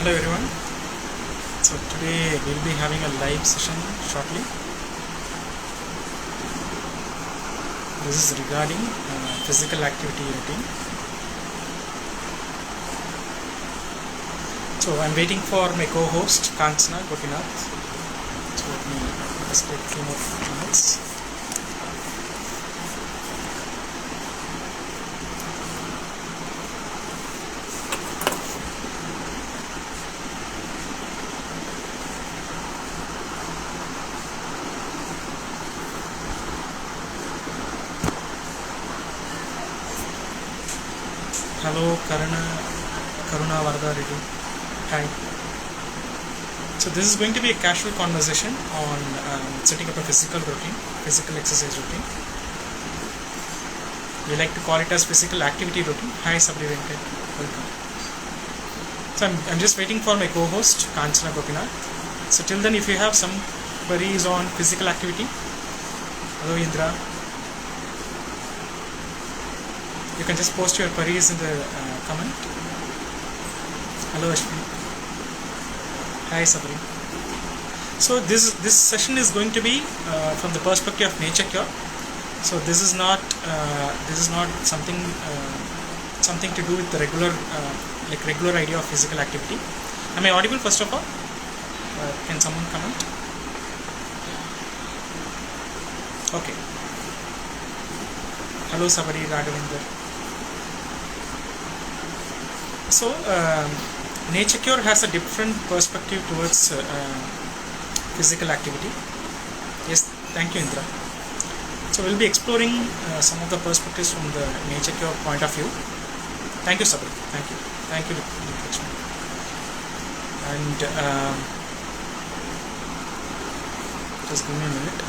Hello everyone. So today we'll be having a live session shortly. This is regarding physical activity routine. So I'm waiting for my co-host Kanchana Gopinath. So let me just take a few more minutes. Hello Karuna Varda Reddy. Hi. So this is going to be a casual conversation on setting up a physical exercise routine. We like to call it as physical activity routine. Hi Sabri Venkat, welcome. So I'm just waiting for my co-host Kanchana Gopinath. So till then, if you have some queries on physical activity, hello Indra, you can just post your queries in the comment. Hello Ashwin. Hi Sabri. So this session is going to be from the perspective of nature cure. So this is not something to do with the regular idea of physical activity. Am I audible first of all? Can someone comment? Okay. Hello Sabri Raghavinder. So nature cure has a different perspective towards physical activity. Yes, thank you Indra. So we'll be exploring some of the perspectives from the nature cure point of view. Thank you Sabri, thank you Lakshmi. And just give me a minute.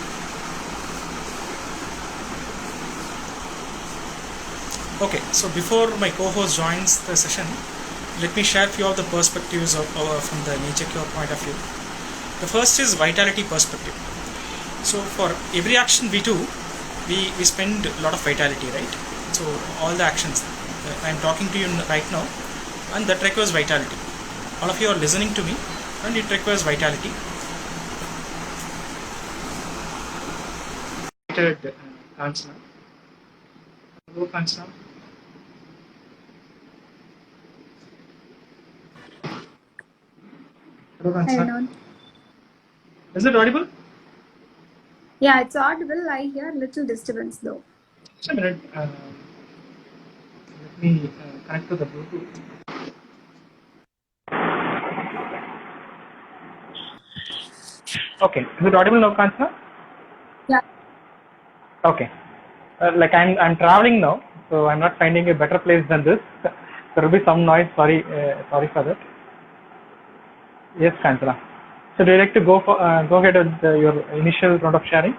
Okay, so before my co-host joins the session, let me share a few of the perspectives from the nature cure point of view. The first is vitality perspective. So for every action we do, we spend a lot of vitality, right? So all the actions, I'm talking to you right now, and that requires vitality. All of you are listening to me, and it requires vitality. Kanchana. Hello Kanchana. Hello. Is it audible? Yeah, it's audible. I hear little disturbance though. Just a minute. Let me connect to the Bluetooth. Okay. Is it audible now, Kanchana? Yeah. Okay. Like I'm traveling now, so I'm not finding a better place than this. There will be some noise. Sorry for that. Yes, Kanchana. So do you like to go ahead with your initial round of sharing?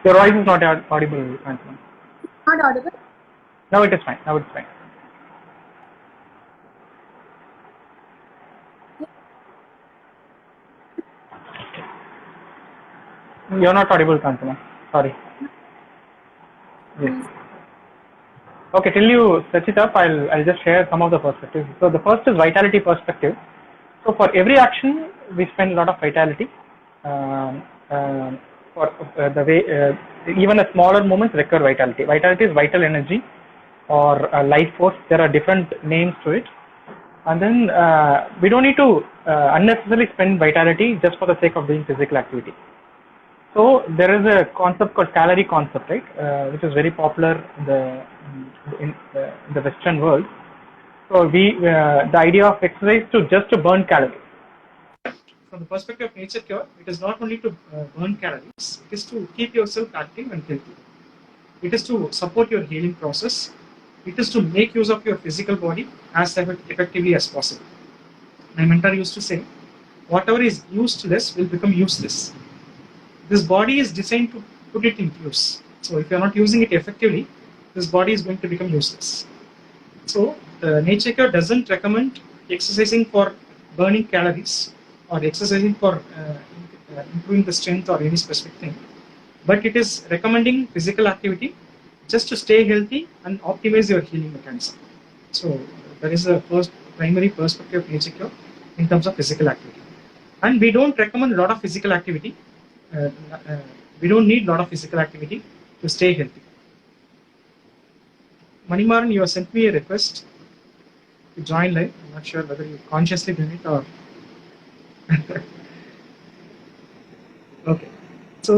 Your voice is not audible, Kanchana. Not audible? Now it is fine. You're not audible, Kanchana. Sorry. Yes. Okay, till you set it up, I'll just share some of the perspectives. So the first is vitality perspective. So for every action, we spend a lot of vitality. For the way even a smaller movements require vitality. Vitality is vital energy or life force. There are different names to it. And then we don't need to unnecessarily spend vitality just for the sake of doing physical activity. So there is a concept called calorie concept, right, which is very popular in the Western world. So the idea of exercise just to burn calories. From the perspective of nature cure, it is not only to burn calories; it is to keep yourself active and healthy. It is to support your healing process. It is to make use of your physical body as effectively as possible. My mentor used to say, "Whatever is useless will become useless." This body is designed to put it into use. So if you are not using it effectively, this body is going to become useless. So nature cure doesn't recommend exercising for burning calories or exercising for improving the strength or any specific thing. but it is recommending physical activity just to stay healthy and optimize your healing mechanism. So that is the first primary perspective of Nature Cure in terms of physical activity. And we don't recommend a lot of physical activity. We don't need a lot of physical activity to stay healthy. Manimaran, you have sent me a request to join live. I'm not sure whether you consciously did it or. Okay. So,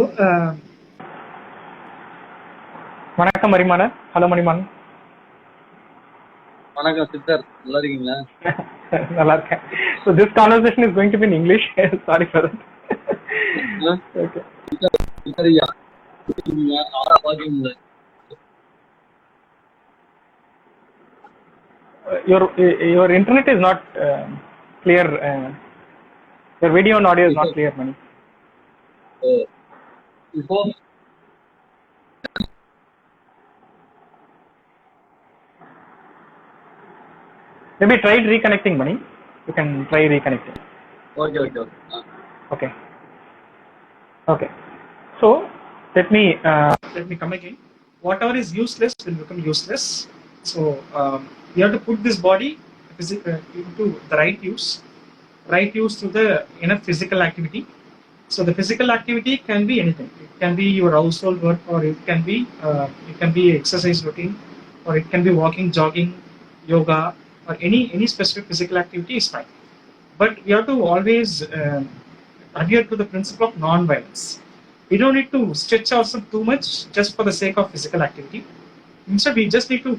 வணக்கம் Manimaran. Hello Manimaran. வணக்கம் சித்தர், நல்லா இருக்கீங்களா? நல்லா இருக்கேன். So this conversation is going to be in English. Sorry for that. Okay. சரியா? ஆறா பாத்தீங்களா? Your internet is not clear. Your video and audio is not clear, Mani. இப்போ maybe try reconnecting, Mani. You can try reconnecting. Okay. Okay. So let me come again. Whatever is useless will become useless. So you have to put this body into the right use through the enough physical activity. So the physical activity can be anything. It can be your household work, or it can be exercise routine, or it can be walking, jogging, yoga, or any specific physical activity is fine. But we have to always adhere to the principle of non-violence. We don't need to stretch ourselves too much just for the sake of physical activity. Instead, we just need to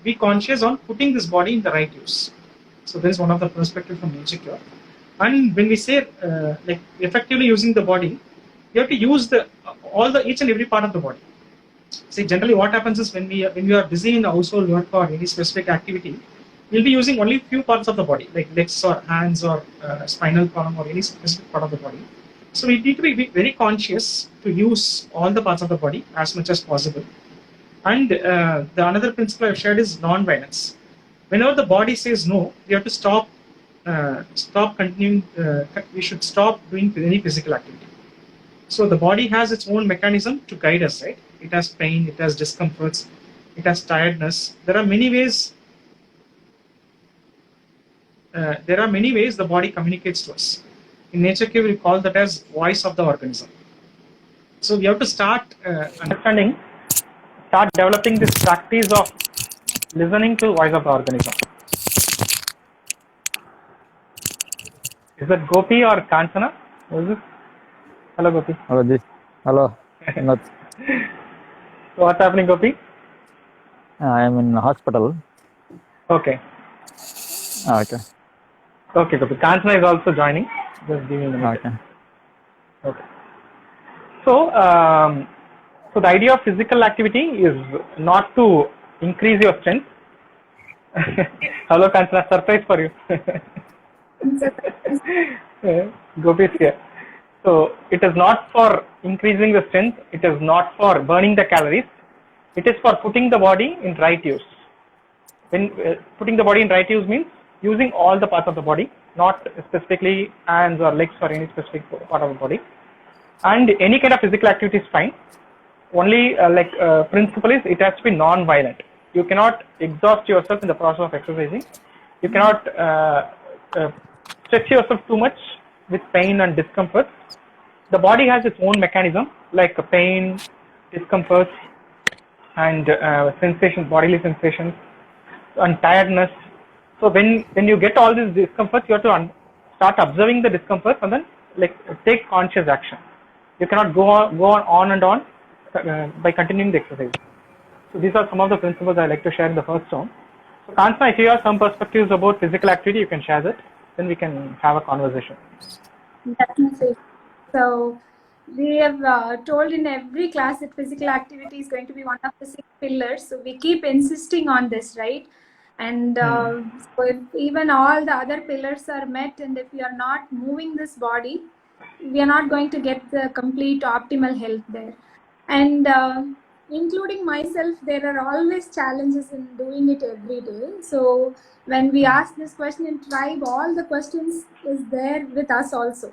be conscious on putting this body in the right use. So this is one of the perspectives from Nature Cure. And when we say like effectively using the body, you have to use each and every part of the body. See, generally what happens is when we are busy in the household work or any specific activity, we'll be using only few parts of the body, like legs or hands or spinal column or any specific part of the body. So we need to be very conscious to use all the parts of the body as much as possible. And the another principle I've shared is non-violence. Whenever the body says no, we have to stop continuing. We should stop doing any physical activity. So the body has its own mechanism to guide us, right? It has pain, it has discomforts, it has tiredness. There are many ways the body communicates to us. In Nature Cure, we call that as voice of the organism. So we have to start developing this practice of listening to the voice of the organism. Is that Gopi or Kanchana? What is it? Hello, Gopi. Hello, Ji. Hello. So what's happening, Gopi? I am in hospital. Okay. Okay. Okay, Gopi. Kanchana is also joining. Just give me a minute. Okay. So, so the idea of physical activity is not to increase your strength. Hello, Kanchana. Surprise for you. Gopi is here. So it is not for increasing the strength. It is not for burning the calories. It is for putting the body in right use. When putting the body in right use means using all the parts of the body, not specifically hands or legs or any specific part of the body. And any kind of physical activity is fine. Only principle is it has to be non-violent. You cannot exhaust yourself in the process of exercising. You cannot stretch yourself too much with pain and discomfort. The body has its own mechanism like pain, discomfort, and bodily sensations, and tiredness. So when you get all these discomforts, you have to start observing the discomfort and then take conscious action. You cannot go on and on by continuing the exercise. So these are some of the principles I like to share in the first round. So Kanchana, if you have some perspectives about physical activity, you can share that. Then we can have a conversation. Definitely. So we have told in every class that physical activity is going to be one of the 6 pillars. So we keep insisting on this, right? And so if even all the other pillars are met, and if we are not moving this body, we are not going to get the complete optimal health there. And including myself, there are always challenges in doing it every day. So when we ask this question in tribe, all the questions is there with us also.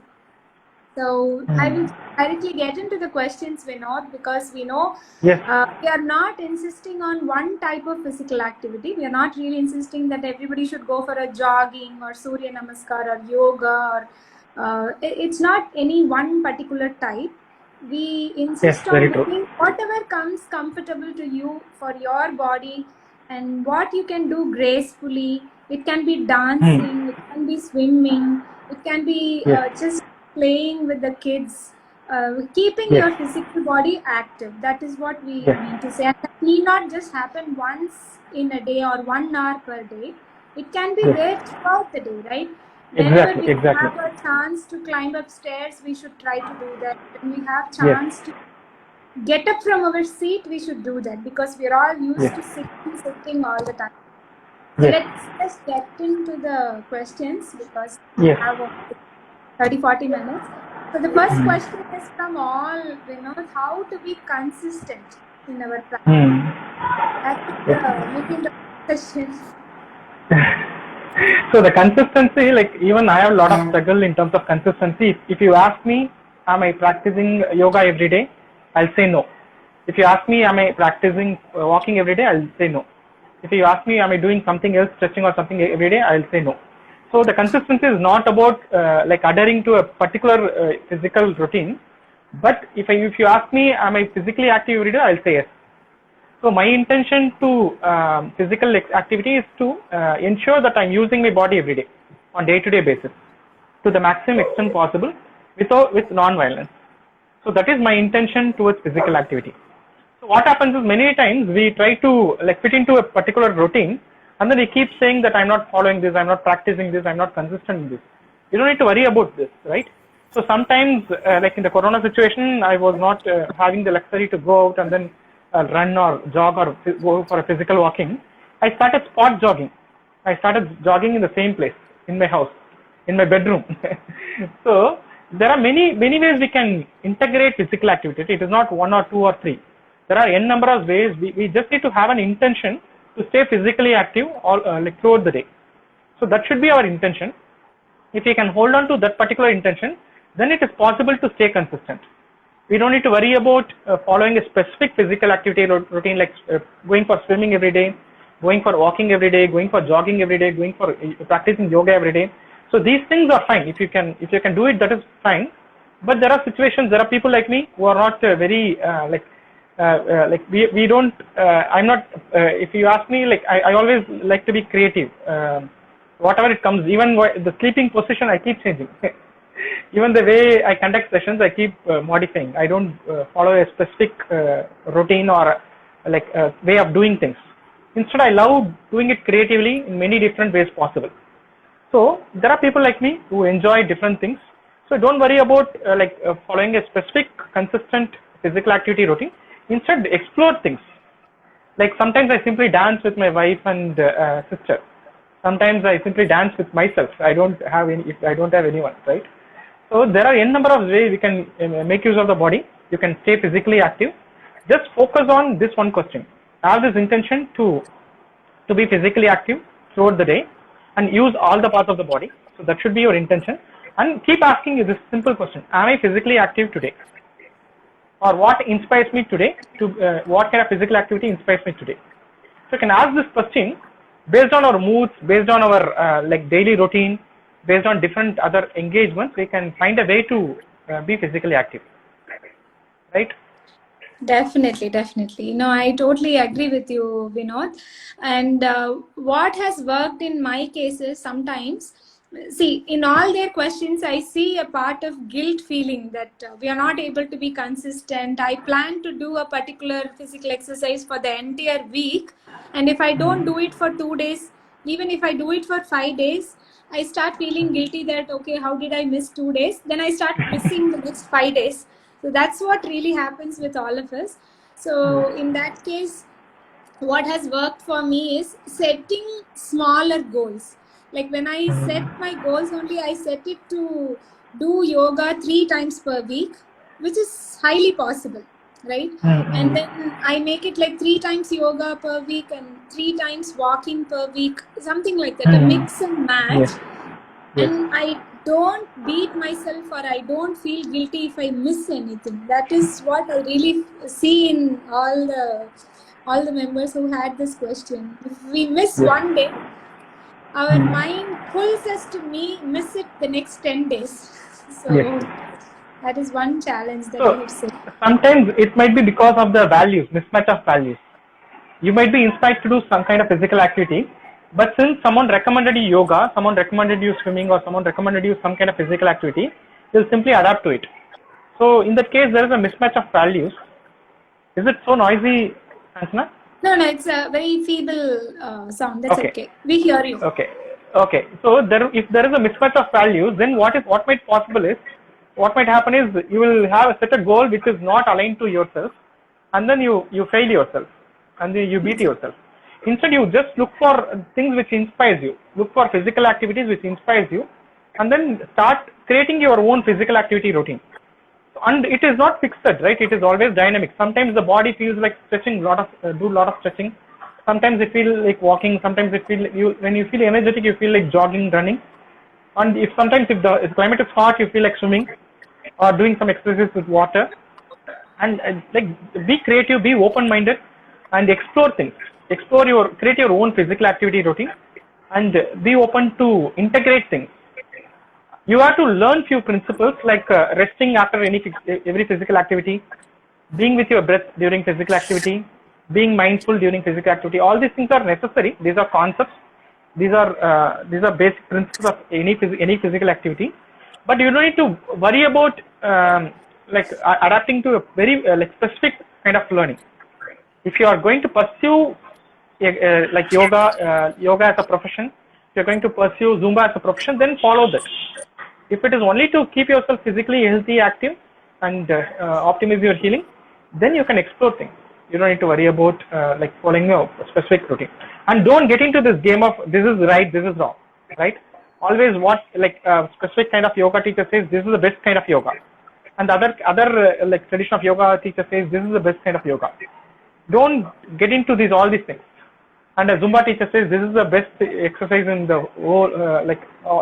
So I will directly get into the questions, Vinod, because we know Yes. we are not insisting on one type of physical activity. We are not really insisting that everybody should go for a jogging or Surya Namaskar or yoga or it's not any one particular type. We insist very on true. doing whatever comes comfortable to you for your body and what you can do gracefully. It can be dancing, it can be swimming, it can be just playing with the kids, keeping your physical body active. That is what we mean to say. And that need not just happen once in a day or 1 hour per day. It can be there throughout the day, right? Whenever we have a chance to climb upstairs, we should try to do that. When we have chance to get up from our seat, we should do that, because we are all used to sitting all the time. So let's just get into the questions, because we have 30-40 minutes. So the first question is from all, how to be consistent in our practice. That is the question. So the consistency, like even I have a lot of struggle in terms of consistency. If you ask me, am I practicing yoga every day? I'll say no. If you ask me, am I practicing walking every day? I'll say no. If you ask me, am I doing something else, stretching or something every day? I'll say no. So the consistency is not about like adhering to a particular physical routine. But if you ask me, am I physically active every day? I'll say yes. So my intention to physical activity is to ensure that I'm using my body every day on day-to-day basis to the maximum extent possible with non-violence. So that is my intention towards physical activity. So what happens is many times we try to like fit into a particular routine, and then we keep saying that I'm not following this, I'm not practicing this, I'm not consistent in this. You don't need to worry about this, right? So sometimes like in the corona situation, I was not having the luxury to go out and then run or jog or go for a physical walking. I started spot jogging. I started jogging in the same place, in my house, in my bedroom. So there are many ways we can integrate physical activity. It is not one or two or three. There are n number of ways. We just need to have an intention to stay physically active all like throughout the day. So that should be our intention. If we can hold on to that particular intention, then it is possible to stay consistent. We don't need to worry about following a specific physical activity routine, like going for swimming every day, going for walking every day, going for jogging every day, going for practicing yoga every day. So these things are fine. If you can do it, that is fine. But there are situations, there are people like me who are not very like we don't. I'm not. If you ask me, like I always like to be creative. Whatever it comes, even the sleeping position, I keep changing. Even the way I conduct sessions, I keep modifying. I don't follow a specific routine or like way of doing things. Instead, I love doing it creatively in many different ways possible. So there are people like me who enjoy different things. So don't worry about following a specific, consistent physical activity routine. Instead, explore things. Like sometimes I simply dance with my wife and sister. Sometimes I simply dance with myself. I don't have anyone, right? So there are n number of ways we can make use of the body. You can stay physically active. Just focus on this one question. Have this intention to be physically active throughout the day and use all the parts of the body. So that should be your intention. And keep asking you this simple question: am I physically active today? Or what inspires me today? What kind of physical activity inspires me today? So you can ask this question based on our moods, based on our like daily routine, based on different other engagements. We can find a way to be physically active, right? Definitely. No, I totally agree with you, Vinod. And what has worked in my cases sometimes, see, in all their questions, I see a part of guilt feeling that we are not able to be consistent. I plan to do a particular physical exercise for the entire week. And if I don't do it for 2 days, even if I do it for 5 days, I start feeling guilty that, okay, how did I miss 2 days? Then I start missing the next 5 days. So that's what really happens with all of us. So in that case, what has worked for me is setting smaller goals. Like when I set my goals only, I set it to do yoga 3 times per week, which is highly possible, right? And then I make it like 3 times yoga per week and 3 times walking per week, something like that, a mix and match. And I don't beat myself or I don't feel guilty if I miss anything. That is what I really see in all the members who had this question. If we miss one day, our mind pulls us to miss it the next 10 days. So that is one challenge that I would say. Sometimes it might be because of the values, mismatch of values. You might be inspired to do some kind of physical activity, but since someone recommended you yoga, someone recommended you swimming, or someone recommended you some kind of physical activity, you'll simply adapt to it. So in that case, there is a mismatch of values. Is it so noisy, Kancana? No, it's a very feeble sound. That's okay. We hear you. Okay. So if there is a mismatch of values, then what might happen is you will have set a goal which is not aligned to yourself, and then you fail yourself, and then you beat yourself. Instead, you just look for things which inspires you. Look for physical activities which inspires you, and then start creating your own physical activity routine. And it is not fixed, right? It is always dynamic. Sometimes the body feels like stretching, do a lot of stretching. Sometimes it feels like walking. Sometimes when you feel energetic, you feel like jogging, running. And if the climate is hot, you feel like swimming or doing some exercises with water. And like be creative, be open-minded, and explore things. Create your own physical activity routine, and be open to integrate things. You have to learn few principles like resting after every physical activity, being with your breath during physical activity, being mindful during physical activity. All these things are necessary. These are concepts. These are basic principles of any physical activity. But you don't need to worry about adapting to a very specific kind of learning. If you are going to pursue like yoga as a profession, if you're going to pursue Zumba as a profession, then follow that. If it is only to keep yourself physically healthy, active, and optimize your healing, then you can explore things. You don't need to worry about following a specific routine. And don't get into this game of this is right, this is wrong, right? Always what specific kind of yoga teacher says this is the best kind of yoga, and other tradition of yoga teacher says this is the best kind of yoga. Don't get into all these things. And a Zumba teacher says this is the best exercise in the whole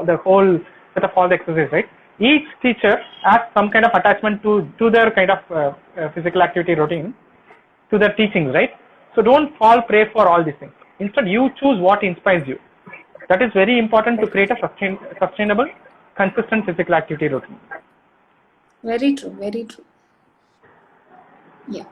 the whole set of all the exercises, right? Each teacher has some kind of attachment to their kind of physical activity routine, to their teachings, right? So don't fall prey for all these things. Instead, you choose what inspires you. That is very important to create a sustainable, consistent physical activity routine. Very true, very true. Yeah.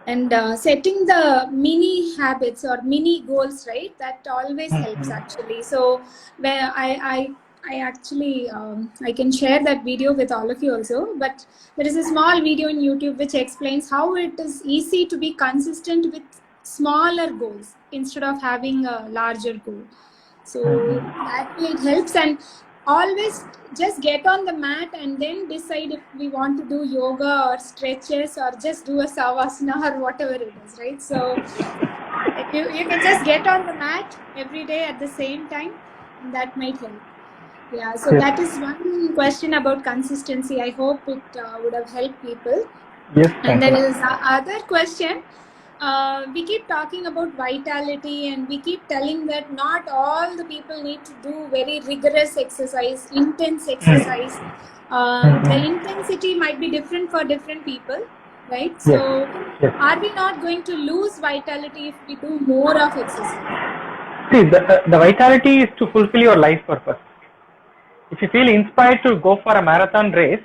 And setting the mini habits or mini goals, right? That always helps actually. So where I actually I can share that video with all of you also, but there is a small video in YouTube which explains how it is easy to be consistent with smaller goals instead of having a larger goal. So that way it helps. And always just get on the mat and then decide if we want to do yoga or stretches or just do a savasana or whatever it is, right? So you can just get on the mat every day at the same time, and that might help. Yeah, so that is one question about consistency. I hope it would have helped people. Yes. And there is another question. We keep talking about vitality, and we keep telling that not all the people need to do very rigorous exercise, intense exercise. The intensity might be different for different people, right? So are we not going to lose vitality if we do more of exercise? See, the vitality is to fulfill your life purpose. If you feel inspired to go for a marathon race,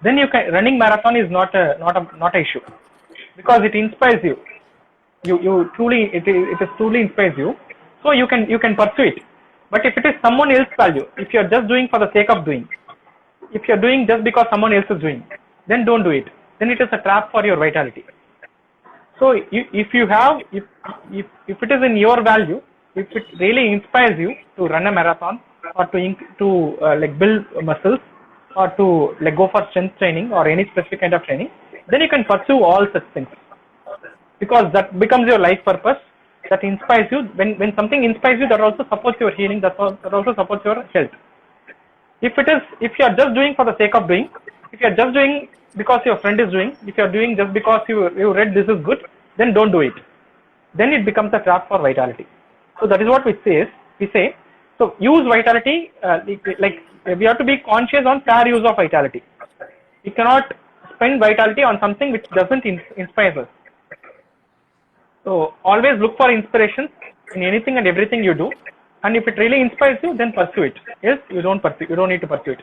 then running marathon is not a issue, because it inspires you. It is truly inspires you, so you can pursue it. But if it is someone else's value, if you are just doing for the sake of doing, if you are doing just because someone else is doing, then don't do it. Then it is a trap for your vitality. So if it is in your value, if it really inspires you to run a marathon, or to build muscles, or to go for strength training or any specific kind of training, then you can pursue all such things, because that becomes your life purpose. That inspires you. When something inspires you, that also supports your healing. That also supports your health. If you are just doing for the sake of doing, if you are just doing because your friend is doing, if you are doing just because you read this is good, then don't do it. Then it becomes a trap for vitality. So that is what we say. So use vitality, like we have to be conscious on fair use of vitality. We cannot spend vitality on something which doesn't inspire us. So always look for inspirations in anything and everything you do, and if it really inspires you, then pursue it. Yes, you don't need to pursue it.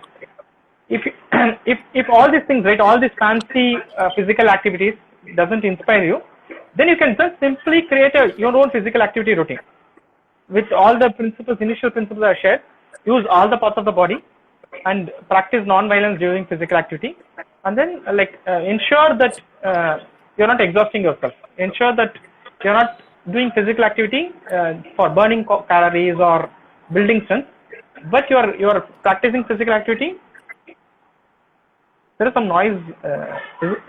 If if all these things, right, all these fancy physical activities doesn't inspire you, then you can just simply create your own physical activity routine with all the initial principles are shared. Use all the parts of the body and practice non-violence during physical activity, and then ensure that you're not exhausting yourself. Ensure that you're not doing physical activity for burning calories or building strength, but you're practicing physical activity. There is some noise.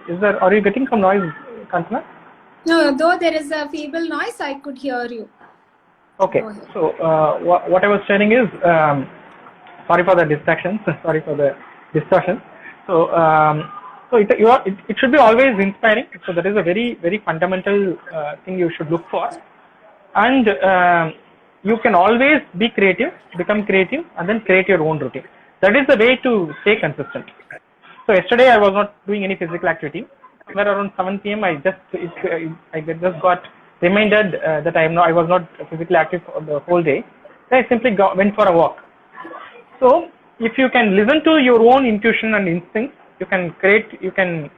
Is there? Are you getting some noise, Kantana? No, though there is a feeble noise, I could hear you. Okay. So what I was sharing is, sorry for the distractions. Sorry for the distortion. So it should be always inspiring. So that is a very, very fundamental thing you should look for. And you can always be creative, become creative, and then create your own routine. That is the way to stay consistent. So yesterday I was not doing any physical activity. Somewhere around 7 p.m. I just got reminded that I was not physically active for the whole day. Then I simply went for a walk. So if you can listen to your own intuition and instincts, you can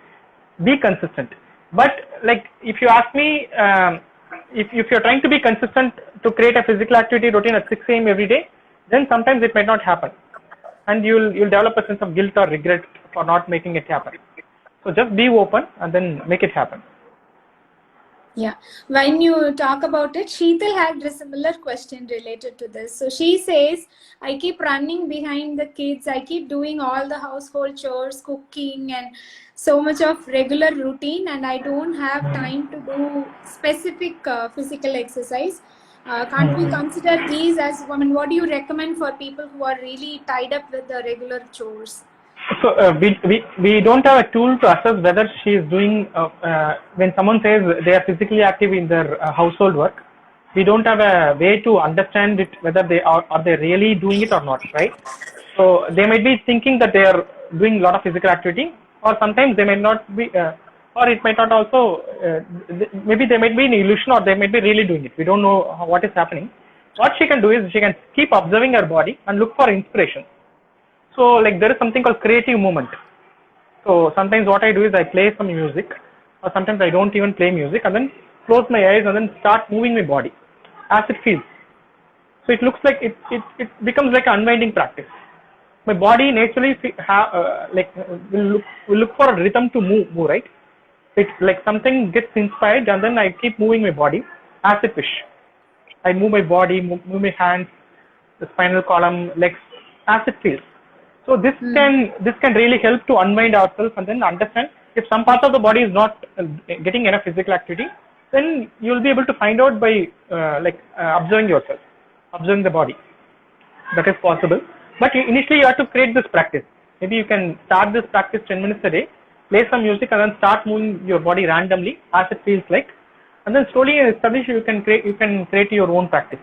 be consistent. But like if you ask me, if you're trying to be consistent to create a physical activity routine at 6 a.m. every day, then sometimes it might not happen, and you'll develop a sense of guilt or regret for not making it happen. So just be open and then make it happen. Yeah, when you talk about it, Sheetal had a similar question related to this. So she says, I keep running behind the kids. I keep doing all the household chores, cooking, and so much of regular routine, and I don't have time to do specific physical exercise. Can't we consider these as, what do you recommend for people who are really tied up with the regular chores? So we don't have a tool to assess whether she is doing, when someone says they are physically active in their household work, we don't have a way to understand it, whether they are they really doing it or not, right? So they might be thinking that they are doing a lot of physical activity, or sometimes they might not be, or it might not also, maybe they might be an illusion, or they might be really doing it. We don't know what is happening. What she can do is she can keep observing her body and look for inspiration. So like there is something called creative movement. So sometimes what I do is I play some music, or sometimes I don't even play music, and then close my eyes and then start moving my body as it feels. So it looks like it becomes like an unwinding practice. My body naturally will look for a rhythm to move, right? It's like something gets inspired, and then I keep moving my body as it wish. I move my body, move my hands, the spinal column, legs, as it feels. So this can really help to unwind ourselves and then understand if some parts of the body is not getting enough physical activity, then you will be able to find out by observing yourself, observing the body. That is possible. But initially you have to create this practice. Maybe you can start this practice 10 minutes a day, play some music, and then start moving your body randomly as it feels like, and then slowly establish you can create your own practice.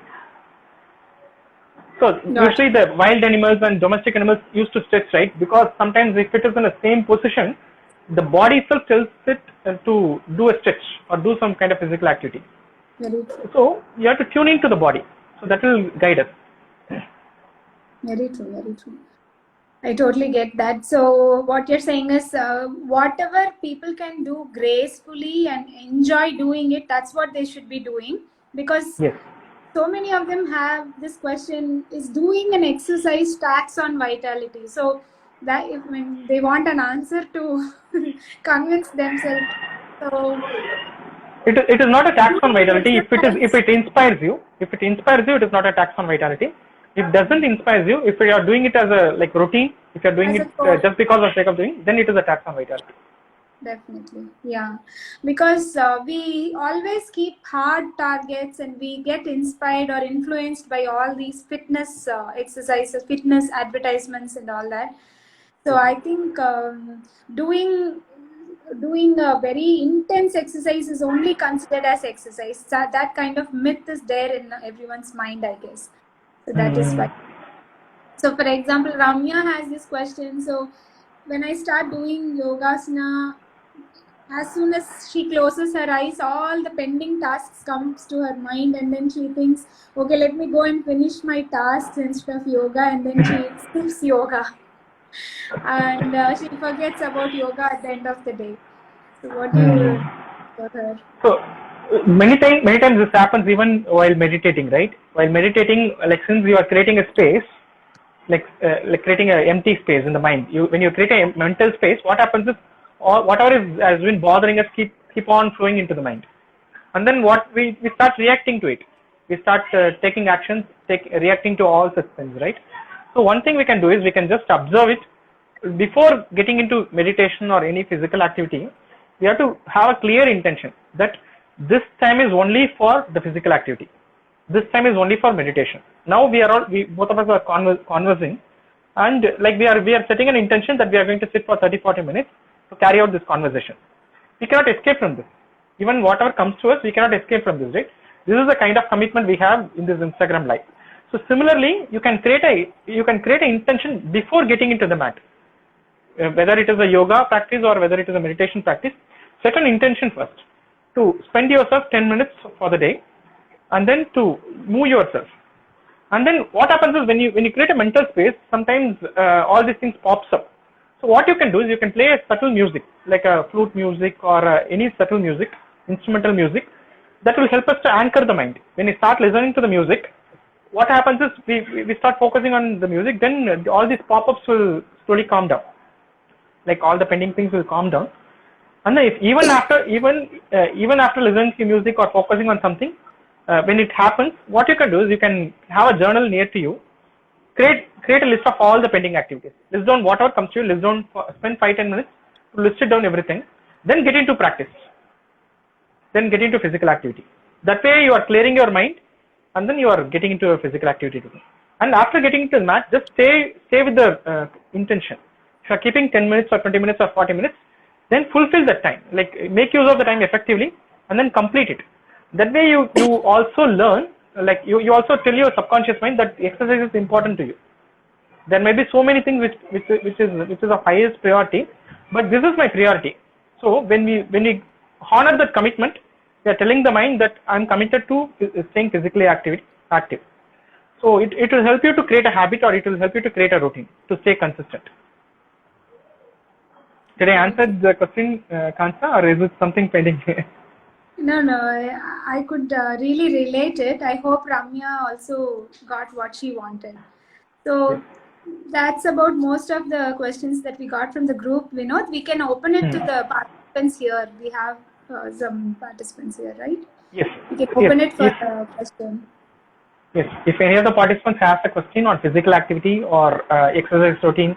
So usually the wild animals and domestic animals used to stretch, right? Because sometimes if it is in the same position, the body itself tells it to do a stretch or do some kind of physical activity. Very true. So you have to tune into the body. So that will guide us. Very true, very true. I totally get that. So what you're saying is whatever people can do gracefully and enjoy doing it, that's what they should be doing. Because yes. So many of them have this question, is doing an exercise tax on vitality? So that when they want an answer to convince themselves. So it is not a tax on vitality if it inspires you. If it inspires you, it is not a tax on vitality. If it doesn't inspire you, if you are doing it as a routine, if you are doing it just because of sake of doing, then it is a tax on vitality. Definitely, yeah, because we always keep hard targets and we get inspired or influenced by all these fitness exercises, fitness advertisements and all that. So I think doing a very intense exercise is only considered as exercise. So that kind of myth is there in everyone's mind, I guess. So that is why. So for example, Ramya has this question. So when I start doing yogasana, as soon as she closes her eyes, all the pending tasks comes to her mind, and then she thinks, okay, let me go and finish my tasks instead of yoga, and then she skips yoga. And she forgets about yoga at the end of the day. So what do you for her? So many times this happens even while meditating, right? While meditating, like since you are creating a space, like creating an empty space in the mind. When you create a mental space, what happens is whatever has been bothering us keep on flowing into the mind, and then what we start reacting to it. We start taking actions, reacting to all such things, right? So one thing we can do is we can just observe it before getting into meditation or any physical activity. We have to have a clear intention that this time is only for the physical activity. This time is only for meditation. Now both of us are conversing, and like we are setting an intention that we are going to sit for 30-40 minutes to carry out this conversation. We cannot escape from this. Even whatever comes to us, we cannot escape from this, right? This is the kind of commitment we have in this Instagram live. So similarly, you can create an intention before getting into the mat. Whether it is a yoga practice or whether it is a meditation practice, set an intention first to spend yourself 10 minutes for the day, and then to move yourself. And then what happens is when you create a mental space, sometimes all these things pops up. So what you can do is you can play a subtle music, like a flute music or any subtle music, instrumental music, that will help us to anchor the mind. When you start listening to the music, what happens is we start focusing on the music, then all these pop-ups will slowly calm down. Like all the pending things will calm down. And then even after listening to music or focusing on something, when it happens, what you can do is you can have a journal near to you. Create a list of all the pending activities. List down whatever comes to you. List down, spend 5-10 minutes to list it down everything. Then get into practice. Then get into physical activity. That way you are clearing your mind, and then you are getting into a physical activity. And after getting into the mat, just stay with the intention. If you are keeping 10 minutes or 20 minutes or 40 minutes, then fulfill that time. Like make use of the time effectively, and then complete it. That way you also learn. Like you also tell your subconscious mind that exercise is important to you. There may be so many things which is of highest priority, but this is my priority. So when we honor that commitment, we are telling the mind that I am committed to staying physically active. So it will help you to create a habit, or it will help you to create a routine to stay consistent. Did I answer the question, Kansa, or is it something pending? No, I could really relate it. I hope Ramya also got what she wanted. So that's about most of the questions that we got from the group. Vinod, we can open it to the participants here. We have some participants here, right? Yes. We can open it for a question. Yes. If any of the participants has a question on physical activity or exercise routine,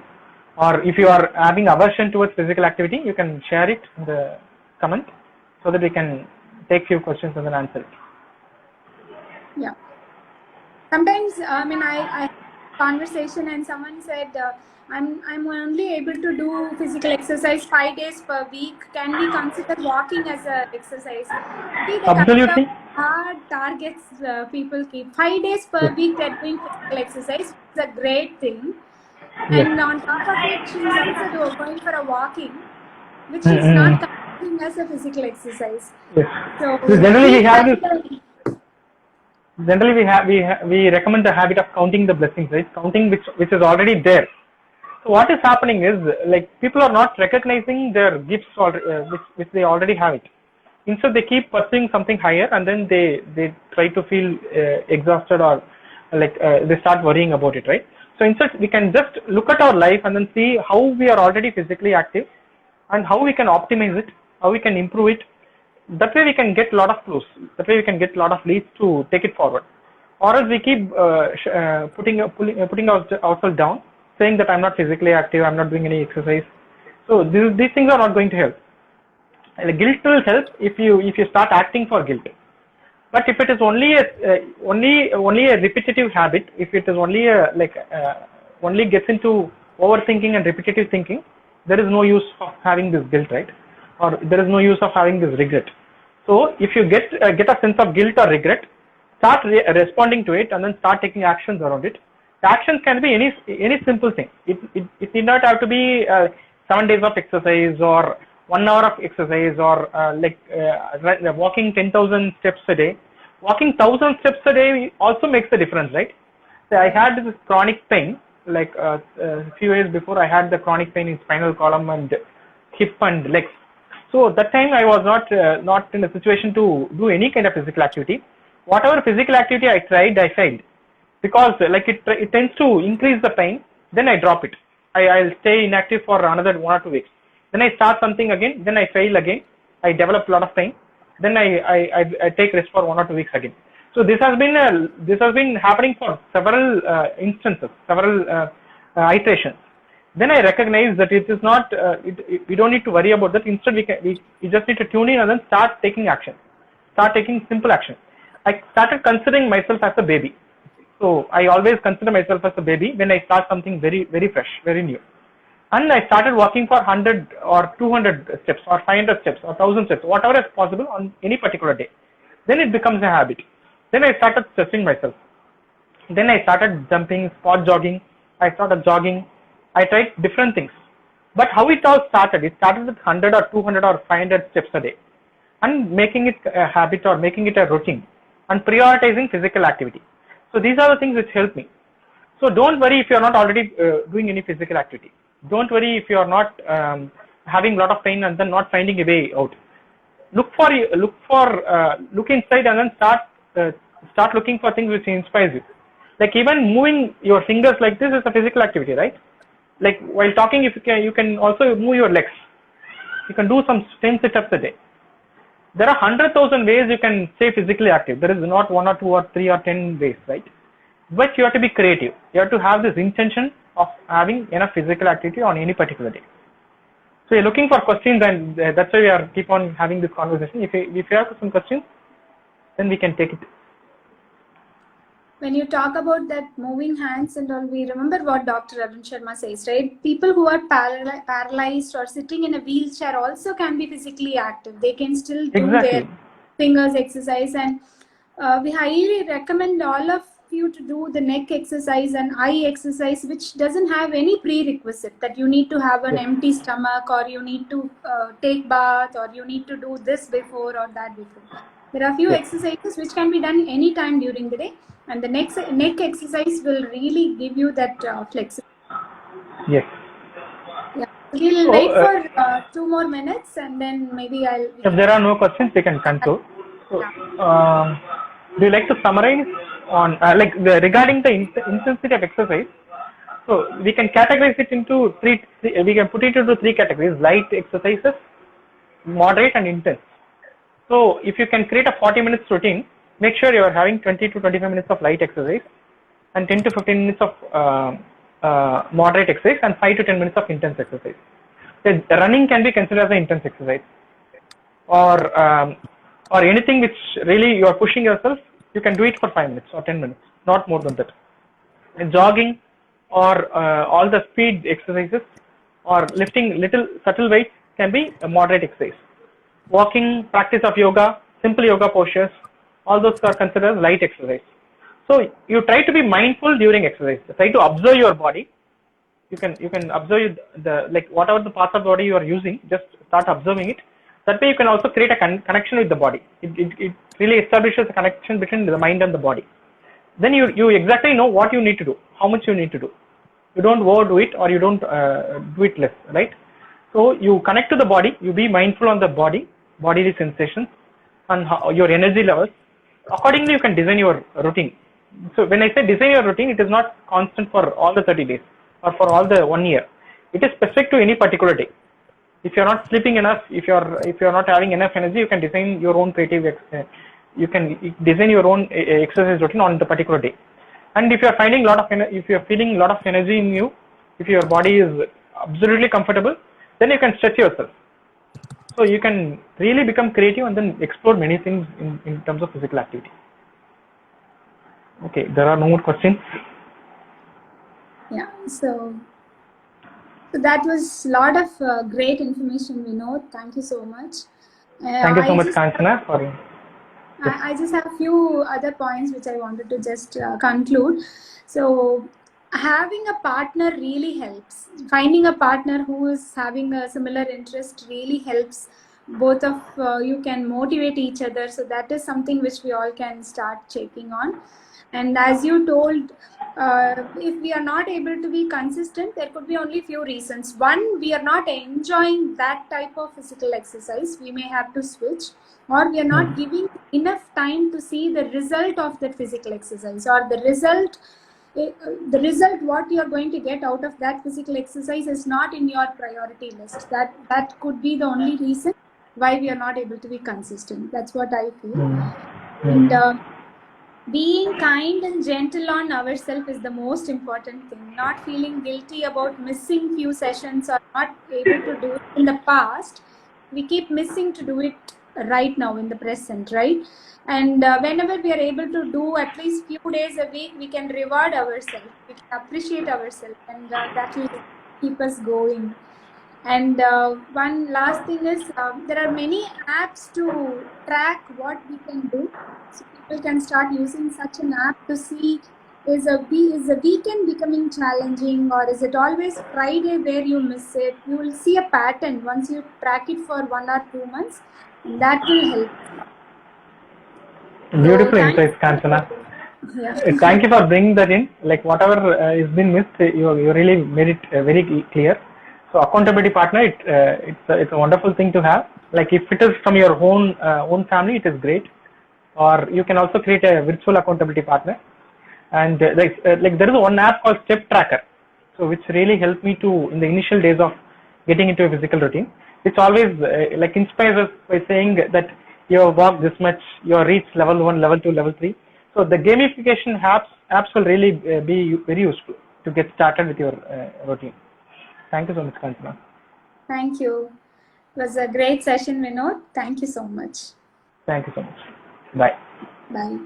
or if you are having aversion towards physical activity, you can share it in the comment so that we can take few questions and then answer it. Yeah. Sometimes, I had a conversation and someone said, I'm only able to do physical exercise 5 days per week. Can we consider walking as an exercise? See the Absolutely. kind of hard targets people keep. 5 days per week they're doing physical exercise. It's a great thing. Yes. And on top of it, she's also going for a walking, which is not considering as a physical exercise. Yes. So generally we have this. Generally we recommend the habit of counting the blessings, right? Counting which is already there. So what is happening is, like, people are not recognizing their gifts which they already have it. Instead they keep pursuing something higher, and then they try to feel exhausted, or they start worrying about it, right? So instead we can just look at our life and then see how we are already physically active and how we can optimize it, how we can improve it. That way we can get a lot of clues. That way we can get a lot of leads to take it forward. Or else we keep putting ourselves down, saying that I'm not physically active, I'm not doing any exercise. So these things are not going to help. Guilt will help if you start acting for guilt. But if it is only a repetitive habit, if it is only gets into overthinking and repetitive thinking, there is no use of having this guilt, right? Or there is no use of having this regret. So if you get a sense of guilt or regret, start responding to it and then start taking actions around it. The actions can be any simple thing. It need not have to be 7 days of exercise or 1 hour of exercise or walking 10,000 steps a day. Walking 1,000 steps a day also makes a difference, right? So I had this chronic pain, like a few years before I had the chronic pain in spinal column and hip and legs. So that time I was not in a situation to do any kind of physical activity. Whatever physical activity I tried, I failed because it tends to increase the pain. Then I drop it. I'll stay inactive for another 1 or 2 weeks. Then I start something again. Then I fail again. I develop a lot of pain. Then I take rest for 1 or 2 weeks again. So this has been happening for several instances, several iterations. Then I recognize that it is not. We don't need to worry about that. Instead, we just need to tune in and then start taking action. Start taking simple action. I started considering myself as a baby. So I always consider myself as a baby when I start something very, very fresh, very new. And I started walking for 100 or 200 steps or 500 steps or 1,000 steps, whatever is possible on any particular day. Then it becomes a habit. Then I started stretching myself. Then I started jumping, spot jogging. I started jogging. I tried different things. But how it all started with 100 or 200 or 500 steps a day and making it a habit or making it a routine and prioritizing physical activity. So these are the things which help me. So don't worry if you are not already doing any physical activity. Don't worry if you are not having a lot of pain and then not finding a way out. Look inside and then start looking for things which inspires you. Like even moving your fingers like this is a physical activity, right? Like while talking, if you can also move your legs. You can do some 10 sit-ups a day. There are 100,000 ways you can stay physically active. There is not 1 or 2 or 3 or 10 ways, right? But you have to be creative. You have to have this intention of having enough physical activity on any particular day. So you're looking for questions, and that's why we are keep on having this conversation. If you have some questions, then we can take it. When you talk about that moving hands and all, we remember what Dr. Arun Sharma says, right? People who are paralyzed or sitting in a wheelchair also can be physically active. They can still do their fingers exercise, and we highly recommend all of you to do the neck exercise and eye exercise, which doesn't have any prerequisite that you need to have an empty stomach or you need to take bath or you need to do this before or that before. There are few exercises which can be done anytime during the day, and the neck exercise will really give you that flexibility. Yes. Yeah. We'll wait for 2 more minutes and then maybe I'll... If there are no questions, we can conclude. So, do you like to summarize on regarding the intensity of exercise? So we can categorize it into we can put it into 3 categories: light exercises, moderate, and intense. So if you can create a 40 minutes routine, make sure you are having 20 to 25 minutes of light exercise and 10 to 15 minutes of moderate exercise and 5 to 10 minutes of intense exercise. So running can be considered as an intense exercise, or anything which really you are pushing yourself. You can do it for 5 minutes or 10 minutes, not more than that. And jogging or all the speed exercises or lifting little subtle weights can be a moderate exercise. Walking, practice of yoga, simple yoga postures, all those are considered light exercise. So you try to be mindful during exercise. Try to observe your body. You can observe whatever the parts of the body you are using. Just start observing it. That way you can also create a connection with the body. It really establishes a connection between the mind and the body. Then you exactly know what you need to do, how much you need to do. You don't overdo it or you don't do it less, right? So you connect to the body. You be mindful on the bodily sensations and your energy levels. Accordingly, you can design your routine. So when I say design your routine, it is not constant for all the 30 days or for all the 1 year. It is specific to any particular day. If you are not sleeping enough, if you are not having enough energy, you can design your own creative. You can design your own exercise routine on the particular day. And if you are finding if you are feeling a lot of energy in you, if your body is absolutely comfortable, then you can stretch yourself. So you can really become creative and then explore many things in terms of physical activity. Okay, there are no more questions. Yeah, so that was a lot of great information, Vinod. Thank you so much. Thank you so much, Kanchana, for I just have a few other points which I wanted to just conclude. So, having a partner really helps. Finding a partner who is having a similar interest really helps. Both of you can motivate each other. So, that is something which we all can start checking on. And as you told, if we are not able to be consistent, there could be only few reasons. One, we are not enjoying that type of physical exercise. We may have to switch, or we are not giving enough time to see the result of that physical exercise, or the result what you are going to get out of that physical exercise is not in your priority list. That could be the only reason why we are not able to be consistent. That's what I feel. And being kind and gentle on ourselves is the most important thing. Not feeling guilty about missing few sessions or not able to do it in the past. We keep missing to do it right now in the present, right? And whenever we are able to do at least few days a week, we can reward ourselves, we can appreciate ourselves, and that will keep us going. And one last thing is there are many apps to track what we can do. So people can start using such an app to see is a weekend becoming challenging, or is it always Friday where you miss it? You will see a pattern once you track it for 1 or 2 months, and that will help. Beautiful insights, Kanchana. Yeah. Thank you for bringing that in. Like whatever is been missed, you really made it very clear. So accountability partner, it's a wonderful thing to have. Like if it is from your own family, it is great. Or you can also create a virtual accountability partner. And like there is one app called Step Tracker, so which really helped me to in the initial days of getting into a physical routine. Which always like inspires us by saying that you have walked this much, you have reached level 1, level 2, level 3. So the gamification apps will really be very useful to get started with your routine. Thank you so much, Kanchana. Thank you. It was a great session, Vinod. Thank you so much. Thank you so much. Bye. Bye.